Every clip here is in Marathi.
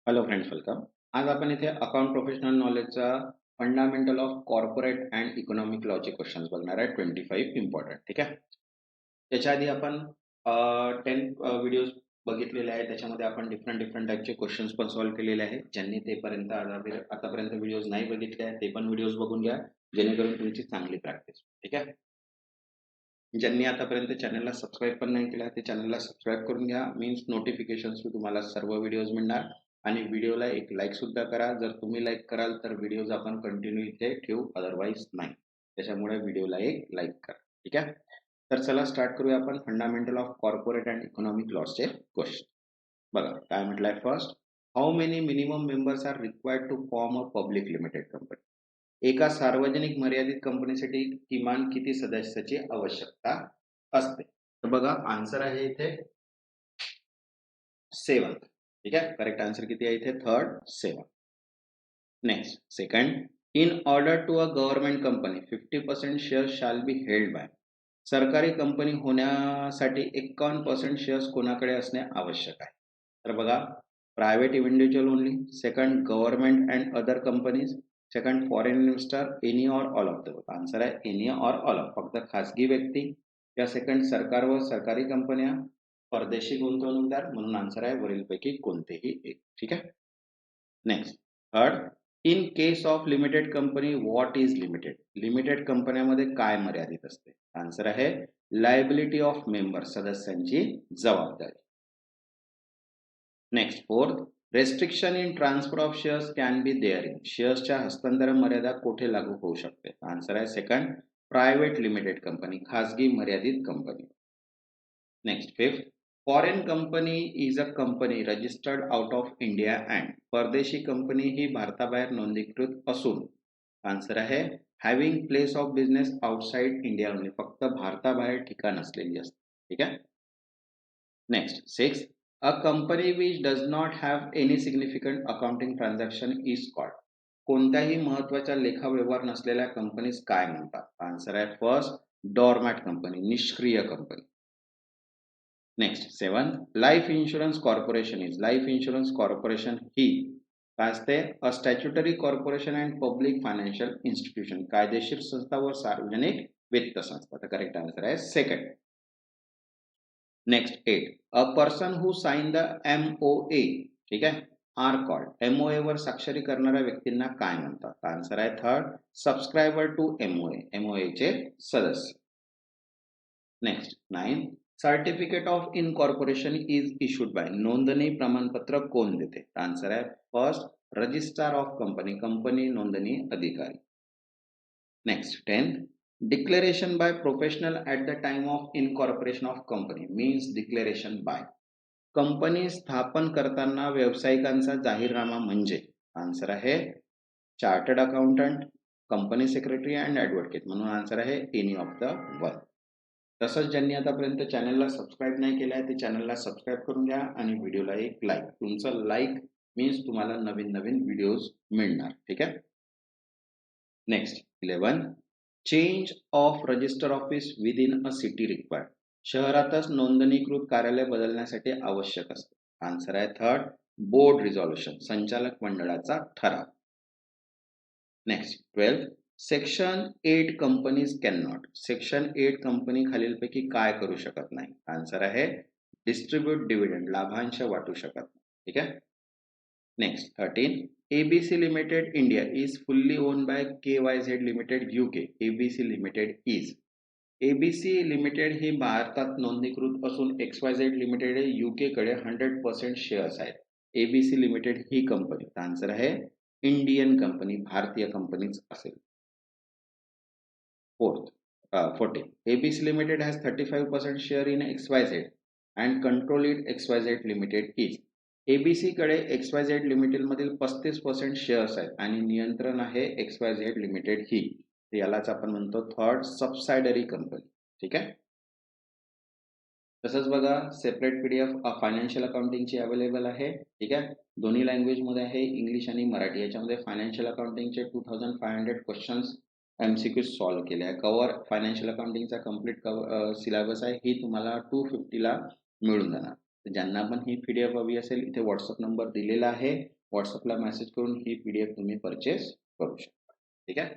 Hello friends, welcome. आज आपण इथे अकाउंट प्रोफेशनल नॉलेजचा fundamental of corporate and economic लॉचे क्वेश्चन्स बघणार आहे. 25 इम्पॉर्टंट. ठीक आहे. त्याच्या आधी आपण 10 व्हिडिओज बघितलेले आहेत. त्याच्यामध्ये आपण डिफरंट डिफरंट टाईपचे क्वेश्चन्स पण सॉल्व्ह केलेले आहेत. ज्यांनी आतापर्यंत व्हिडिओज नाही बघितले आहेत ते पण व्हिडिओज बघून घ्या, जेणेकरून तुमची चांगली प्रॅक्टिस. ठीक आहे. ज्यांनी आतापर्यंत चॅनलला सबस्क्राईब पण नाही केला ते चॅनलला सबस्क्राईब करून घ्या. मीन्स नोटिफिकेशन्स तुम्हाला सर्व व्हिडिओज मिळणार. आणि व्हिडिओला एक लाईक सुद्धा करा. जर तुम्ही लाईक कराल तर व्हिडिओज आपण कंटिन्यू इथे ठेवू, अदरवाईज नाही. त्याच्यामुळे व्हिडिओला एक लाईक करा. ठीक आहे. तर चला स्टार्ट करूया आपण fundamental of corporate and economic लॉचे क्वेश्चन. बघा काय म्हटलंय. First, how many minimum members are required to form a public limited company. एका सार्वजनिक मर्यादित कंपनीसाठी किमान किती सदस्याची आवश्यकता असते. तर बघा आन्सर आहे इथे 7. ठीक आहे. करेक्ट आन्सर किती आहे इथे? Third, 7. Next, second, in order to a government company 50% shares shall be held by. सरकारी कंपनी होण्यासाठी 51% शेअर्स कोणाकडे असणे आवश्यक आहे. तर बघा, private individual only, second government and other companies, second foreign investor, any or all of the. Answer आहे एनी ऑर ऑल ऑफ. फक्त खासगी व्यक्ती या सेकंड सरकार व सरकारी कंपन्या, परदेशी गुंतवणूकदार, म्हणून आन्सर आहे वरीलपैकी कोणतेही एक. ठीक आहे. Next, third, in case of limited company what is limited. Limited कंपन्यामध्ये काय मर्यादित असते. आन्सर आहे लायबिलिटी ऑफ मेंबर, सदस्यांची जबाबदारी. Next, fourth, restriction in transfer of shares can be there in. शेअर्सच्या हस्तांतरण मर्यादा कोठे लागू होऊ शकते. आन्सर आहे सेकंड, प्रायव्हेट लिमिटेड कंपनी, खासगी मर्यादित company. Next, fifth, foreign company is a company registered out of India and. परदेशी कंपनी ही भारताबाहेर नोंदणीकृत असून. आन्सर आहे having place of business outside India only. फक्त भारताबाहेर ठिकाण असलेली असते. ठीक आहे. Next, six, a company which does not have any significant accounting transaction is called. कोणत्याही महत्वाच्या लेखा व्यवहार नसलेल्या कंपनीज काय म्हणतात. आन्सर आहे फर्स्ट, डॉरमॅट कंपनी, निष्क्रिय कंपनी. Next, seven, life insurance corporation is. Life insurance corporation ही काय असते? A statutory corporation and public financial institution, कायदेशीर संस्था व सार्वजनिक वित्त संस्था. तर करेक्ट आन्सर आहे second. Next, 8, a person who sign the MOA. ठीक आहे, आर कॉल्ड. MOA वर स्वाक्षरी करणाऱ्या व्यक्तींना काय म्हणतात. आन्सर आहे third, subscriber to MOA, MOA चे सदस्य. Next, 9, certificate of incorporation is issued by. नोंदणी प्रमाणपत्र कोण देते. आन्सर आहे first, registrar of company, company नोंदणी अधिकारी. Next, 10, declaration by professional at the time of incorporation of company means declaration by. Company स्थापन करताना व्यावसायिकांचा जाहीरनामा म्हणजे. आन्सर आहे chartered accountant, company secretary and advocate, म्हणून आन्सर आहे एनी ऑफ द वन. तसंच ज्यांनी आतापर्यंत चॅनलला सबस्क्राईब नाही केलं आहे ते चॅनलला सबस्क्राईब करून घ्या आणि व्हिडिओला एक लाईक. तुमचं लाईक मीन्स तुम्हाला नवीन नवीन व्हिडिओज मिळणार. ठीक आहे. Next, 11, change of register office with in a city required. शहरातच नोंदणीकृत कार्यालय बदलण्यासाठी आवश्यक असते. आन्सर आहे थर्ड, बोर्ड रिझॉल्युशन, संचालक मंडळाचा ठराव. Next, 12, section 8 companies can not. Section 8 company खालीलपैकी काय करू शकत नाही. आन्सर आहे डिस्ट्रीब्यूट डिव्हिडंड, लाभांश वाटू शकत नाही. ठीक आहे. Next, 13, ABC limited India is fully own by KYZ limited UK. ABC limited is. ABC limited ही भारतात नोंदणीकृत असून XYZ लिमिटेड UK कडे 100% शेअर्स आहेत. ABC लिमिटेड ही कंपनी. आन्सर आहे इंडियन कंपनी, भारतीय कंपनीच असेल. Fourth, 14, ABC Limited has 35% share in XYZ and control it XYZ Limited is. ABC कडे XYZ लिमिटेड मधील 35% शेअर्स आहेत आणि नियंत्रण आहे XYZ लिमिटेड ही. यालाच आपण म्हणतो थर्ड, सबसायडरी कंपनी. ठीक आहे. तसंच बघा, सेपरेट PDF फायनान्शियल अकाउंटिंगची अवेलेबल आहे. ठीक आहे. दोन्ही लँग्वेज मध्ये आहे, इंग्लिश आणि मराठी. याच्यामध्ये फायनान्शियल अकाउंटिंगचे 2500 क्वेश्चन्स MCQ सॉल्व्ह केले आहे. कव्हर फायनान्शियल अकाउंटिंगचा कम्प्लीट सिलेबस आहे, ही तुम्हाला 250 ला मिळून जाणार. ज्यांना पण ही PDF हवी असेल इथे व्हॉट्सअप नंबर दिलेला आहे. व्हॉट्सअपला मेसेज करून ही PDF तुम्ही परचेस करू शकता. ठीक आहे.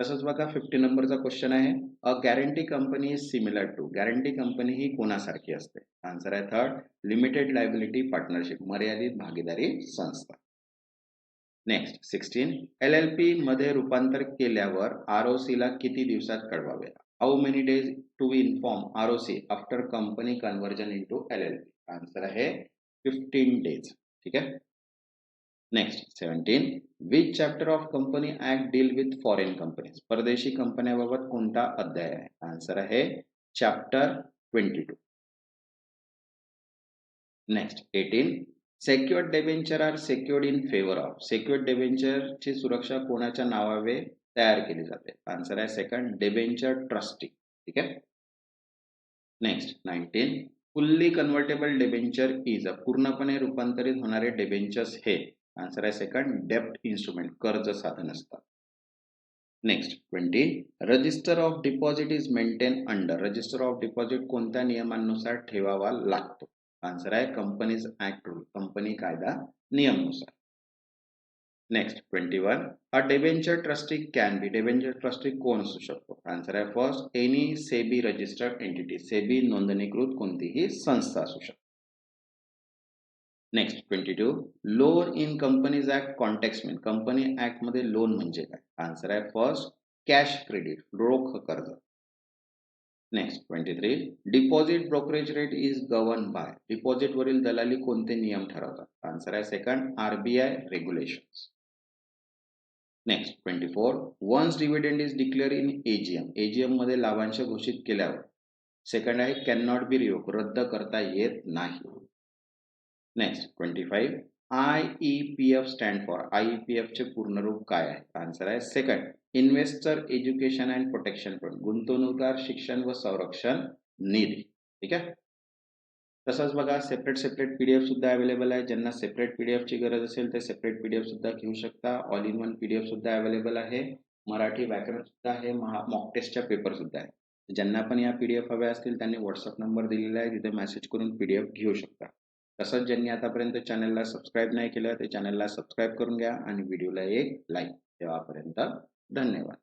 तसंच बघा 50 नंबरचा क्वेश्चन आहे. A guarantee company is similar to. Guarantee company ही कोणासारखी असते? आन्सर आहे थर्ड, लिमिटेड लायबिलिटी पार्टनरशिप, मर्यादित भागीदारी संस्था. नेक्स्ट 16, LLP मध्ये रूपांतर केल्यावर ROC ला किती दिवसात कळवावे? How many days to inform ROC after company conversion into LLP? Answer आहे 15 डेज. ठीक आहे. Next 17, which chapter of company act deal with foreign companies? परदेशी कंपन्याबाबत कोणता अध्याय आहे? आन्सर आहे chapter 22. Next 18, secured debenture are secured in favour of. Secured debenture ची सुरक्षा कोणाच्या नावावे तयार केली जाते? आन्सर आहे सेकंड, डेबेंचर ट्रस्टी. ठीक आहे. Next 19, fully convertible debenture is a. पूर्णपणे रूपांतरित होणारे डेबेंचर्स हे. आन्सर आहे सेकंड, डेब्ट इन्स्ट्रुमेंट, कर्ज साधन असतात. Next 20, register of deposit is maintain under. Register of deposit कोणत्या नियमांनुसार ठेवावा लागतो? आन्सर आहे कंपनीज ऍक्ट रूल, कंपनी कायदा नियमनुसार. Next 21, a debenture trustee can be. Debenture trustee कोण असू शकतो? आन्सर आहे first, any SEBI registered entity. SEBI नोंदणीकृत कोणतीही संस्था असू शकते. Next 22, loan in companies act context mean. Company act मध्ये लोन म्हणजे काय? आन्सर आहे फर्स्ट, कॅश क्रेडिट, रोख कर्ज. Next 23, deposit brokerage rate is govern by. Deposit वरील दलाली कोणते नियम ठरवतात? आन्सर आहे second, RBI regulations. Next 24, once dividend is declare in AGM. AGM मध्ये लाभांश घोषित केल्यावर. सेकंड आहे कॅन नॉट बी रिवोक, रद्द करता येत नाही. Next 25, IEPF stand for. IEPF चे पूर्ण रूप काय आहे? आन्सर आहे second, investor education and protection fund, गुंतवणूकदार शिक्षण व संरक्षण निधी. ठीक आहे. तसंच बघा सेपरेट PDF सुद्धा अवेलेबल आहे. ज्यांना सेपरेट PDF ची गरज असेल ते सेपरेट PDF सुद्धा घेऊ शकता. ऑल इन वन PDF सुद्धा अवेलेबल आहे. मराठी व्याकरण सुद्धा आहे. मॉक टेस्टच्या पेपर सुद्धा आहे. ज्यांना पण या PDF हव्या असतील त्यांनी व्हॉट्सअप नंबर दिलेला आहे, तिथे मेसेज करून PDF घेऊ शकता. तसंच ज्यांनी आतापर्यंत चॅनलला सबस्क्राईब नाही केलं ते चॅनलला सबस्क्राईब करून घ्या आणि व्हिडिओला एक लाईक. तेव्हापर्यंत धन्यवाद.